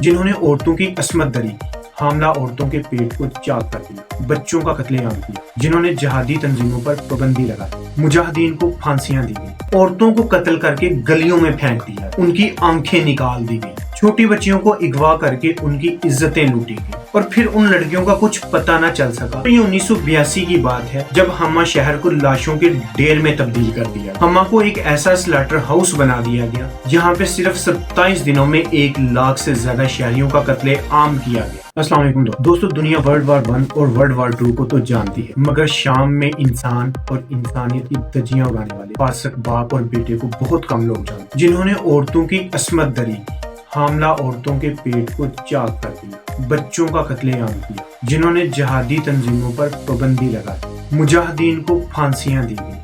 جنہوں نے عورتوں کی عصمت دری کی، حاملہ عورتوں کے پیٹ کو چاک کر دیا، بچوں کا قتل عام کیا، جنہوں نے جہادی تنظیموں پر پابندی لگائی، مجاہدین کو پھانسیاں دی گئی، عورتوں کو قتل کر کے گلیوں میں پھینک دیا، ان کی آنکھیں نکال دی گئی، چھوٹی بچیوں کو اغوا کر کے ان کی عزتیں لوٹی گئی، اور پھر ان لڑکیوں کا کچھ پتہ نہ چل سکا۔ یہ 1982 کی بات ہے جب ہما شہر کو لاشوں کے ڈھیر میں تبدیل کر دیا۔ ہما کو ایک ایسا سلیٹر ہاؤس بنا دیا گیا جہاں پہ صرف 27 دنوں میں 1 لاکھ سے زیادہ شہریوں کا قتل عام کیا گیا۔ السلام علیکم دوستو، دنیا ورلڈ وار 1 اور ورلڈ وار 2 کو تو جانتی ہے، مگر شام میں انسان اور انسانیت کی دھجیاں اڑانے والے فاسق باپ اور بیٹے کو بہت کم لوگ جانتے، جنہوں نے عورتوں کی عصمت دری کی، حاملہ عورتوں کے پیٹ کو چاک کر دیا، بچوں کا قتل عام کیا، جنہوں نے جہادی تنظیموں پر پابندی لگائی، مجاہدین کو پھانسیاں دی گئی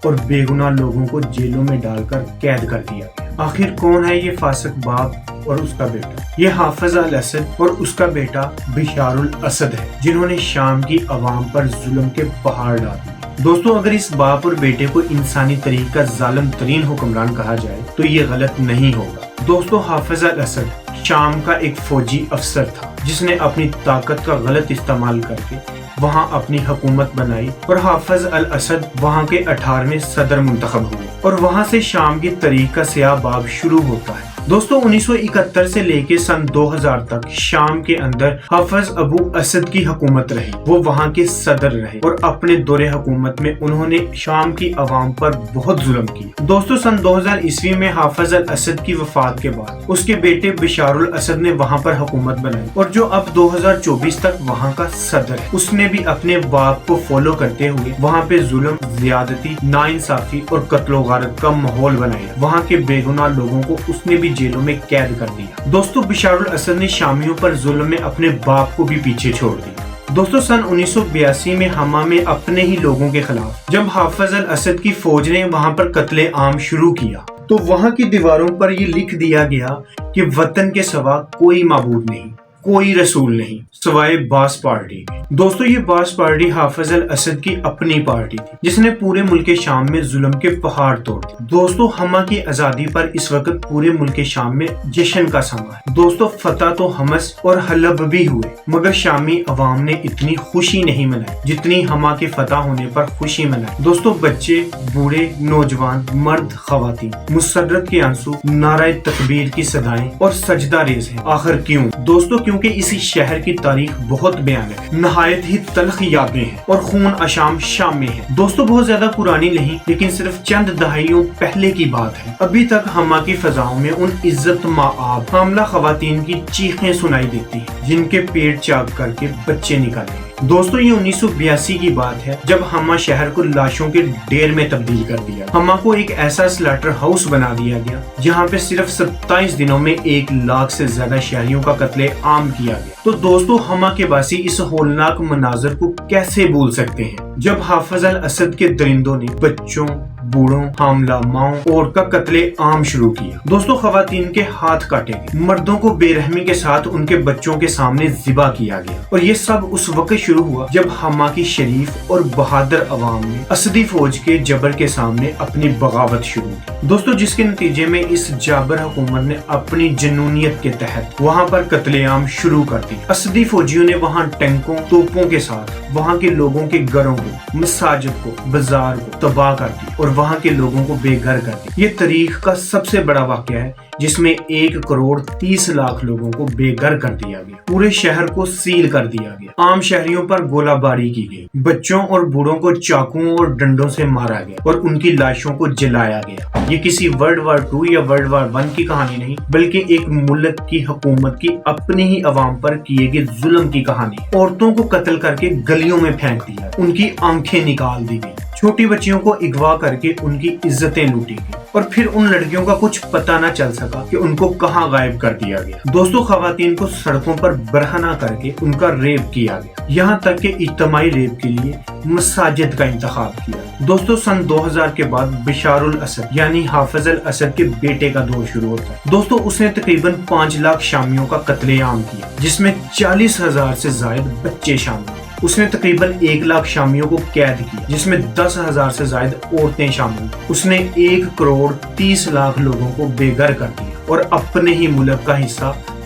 اور بے گناہ لوگوں کو جیلوں میں ڈال کر قید کر دیا۔ آخر کون ہے یہ فاسق باپ اور اس کا بیٹا؟ یہ حافظ الاسد اور اس کا بیٹا بشار الاسد ہے، جنہوں نے شام کی عوام پر ظلم کے پہاڑ ڈال دیے۔ دوستو، اگر اس باپ اور بیٹے کو انسانی تاریخ کا ظالم ترین حکمران کہا جائے تو یہ غلط نہیں ہوگا۔ دوستو، حافظ الاسد شام کا ایک فوجی افسر تھا جس نے اپنی طاقت کا غلط استعمال کر کے وہاں اپنی حکومت بنائی، اور حافظ الاسد وہاں کے 18ویں صدر منتخب ہوئے، اور وہاں سے شام کی تاریخ کا سیاہ باب شروع ہوتا ہے۔ دوستو، 1971 سے لے کے سن 2000 تک شام کے اندر حافظ ابو اسد کی حکومت رہی، وہ وہاں کے صدر رہے، اور اپنے دور حکومت میں انہوں نے شام کی عوام پر بہت ظلم کیا۔ دوستو، سن 2000 میں حافظ الاسد کی وفات کے بعد اس کے بیٹے بشار الاسد نے وہاں پر حکومت بنائی، اور جو اب 2024 تک وہاں کا صدر ہے، اس نے بھی اپنے باپ کو فالو کرتے ہوئے وہاں پہ ظلم، زیادتی، ناانصافی اور قتل و غارت کا ماحول بنایا۔ وہاں کے بے گناہ لوگوں کو اس نے بھی جیلوں میں قید کر دیا۔ دوستو، بشار الاسد نے شامیوں پر ظلم میں اپنے باپ کو بھی پیچھے چھوڑ دیا۔ دوستو، سن 1982 میں ہما میں اپنے ہی لوگوں کے خلاف جب حافظ الاسد کی فوج نے وہاں پر قتل عام شروع کیا تو وہاں کی دیواروں پر یہ لکھ دیا گیا کہ وطن کے سوا کوئی معبود نہیں، کوئی رسول نہیں سوائے باس پارٹی۔ دوستو، یہ باس پارٹی حافظ الاسد کی اپنی پارٹی تھی جس نے پورے ملک شام میں ظلم کے پہاڑ توڑ دیے۔ دوستو، ہما کی آزادی پر اس وقت پورے ملک شام میں جشن کا سما ہے۔ دوستو، فتح تو حمص اور حلب بھی ہوئے، مگر شامی عوام نے اتنی خوشی نہیں منائی جتنی ہما کے فتح ہونے پر خوشی منائی۔ دوستو، بچے، بوڑھے، نوجوان، مرد، خواتین مسرت کے آنسو، نعرہ تکبیر کی صدائیں اور سجدہ ریز ہیں۔ آخر کیوں؟ دوستو، کیونکہ اسی شہر کی تاریخ بہت بھیانک ہے، نہایت ہی تلخ یادیں ہیں اور خون اشام شام میں ہے۔ دوستو، بہت زیادہ پرانی نہیں لیکن صرف چند دہائیوں پہلے کی بات ہے۔ ابھی تک ہما کی فضاؤں میں ان عزت مآب حاملہ خواتین کی چیخیں سنائی دیتی ہیں جن کے پیٹ چاک کر کے بچے نکالے ہیں۔ دوستو، یہ 1982 کی بات ہے جب ہما شہر کو لاشوں کے ڈھیر میں تبدیل کر دیا۔ ہما کو ایک ایسا سلیٹر ہاؤس بنا دیا گیا جہاں پہ صرف 27 دنوں میں 1 لاکھ سے زیادہ شہریوں کا قتل عام کیا گیا۔ تو دوستو، ہما کے باسی اس ہولناک مناظر کو کیسے بھول سکتے ہیں جب حافظ الاسد کے درندوں نے بچوں، بوڑھوں، حاملہ ماؤں اور کا قتل عام شروع کیا۔ دوستو، خواتین کے ہاتھ کاٹے گئے، مردوں کو بے رحمی کے ساتھ ان کے بچوں کے سامنے ذبح کیا گیا، اور یہ سب اس وقت شروع ہوا جب ہما کی شریف اور بہادر عوام نے اسدی فوج کے جبر کے سامنے اپنی بغاوت شروع کی۔ دوستو، جس کے نتیجے میں اس جابر حکومت نے اپنی جنونیت کے تحت وہاں پر قتل عام شروع کر دی۔ اسدی فوجیوں نے وہاں ٹینکوں، توپوں کے ساتھ وہاں کے لوگوں کے گھروں کو، مساجد کو، بازار کو تباہ کر دی اور وہاں کے لوگوں کو بے گھر کر دی۔ یہ تاریخ کا سب سے بڑا واقعہ ہے جس میں 1,30,00,000 لوگوں کو بے گھر کر دیا گیا، پورے شہر کو سیل کر دیا گیا، عام شہریوں پر گولہ باری کی گئی، بچوں اور بوڑھوں کو چاقوؤں اور ڈنڈوں سے مارا گیا اور ان کی لاشوں کو جلایا گیا۔ یہ کسی ورلڈ وار 2 یا ورلڈ وار 1 کی کہانی نہیں بلکہ ایک ملک کی حکومت کی اپنی ہی عوام پر کیے گئے ظلم کی کہانی۔ عورتوں کو قتل کر کے گلیوں میں پھینک دیا، ان کی آنکھیں نکال دی گئی، چھوٹی بچیوں کو اغوا کر کے ان کی عزتیں لوٹی گئی، اور پھر ان لڑکیوں کا کچھ پتہ نہ چل سکا کہ ان کو کہاں غائب کر دیا گیا۔ دوستو، خواتین کو سڑکوں پر برہنہ کر کے ان کا ریپ کیا گیا، یہاں تک کہ اجتماعی ریپ کے لیے مساجد کا انتخاب کیا۔ دوستو، سن 2000 کے بعد بشار الاسد یعنی حافظ الاسد کے بیٹے کا دور شروع ہوتا ہے۔ دوستو، اس نے تقریباً 5 لاکھ شامیوں کا قتل عام کیا جس میں 40,000 سے زائد بچے شامل ہیں۔ اس نے تقریباً 1 لاکھ شامیوں کو قید کیا جس میں 10,000 سے زائد عورتیں شامل ہیں۔ اس نے 1,30,00,000 لوگوں کو بے گھر کر دیا اور اپنے ہی ملک کا حصہ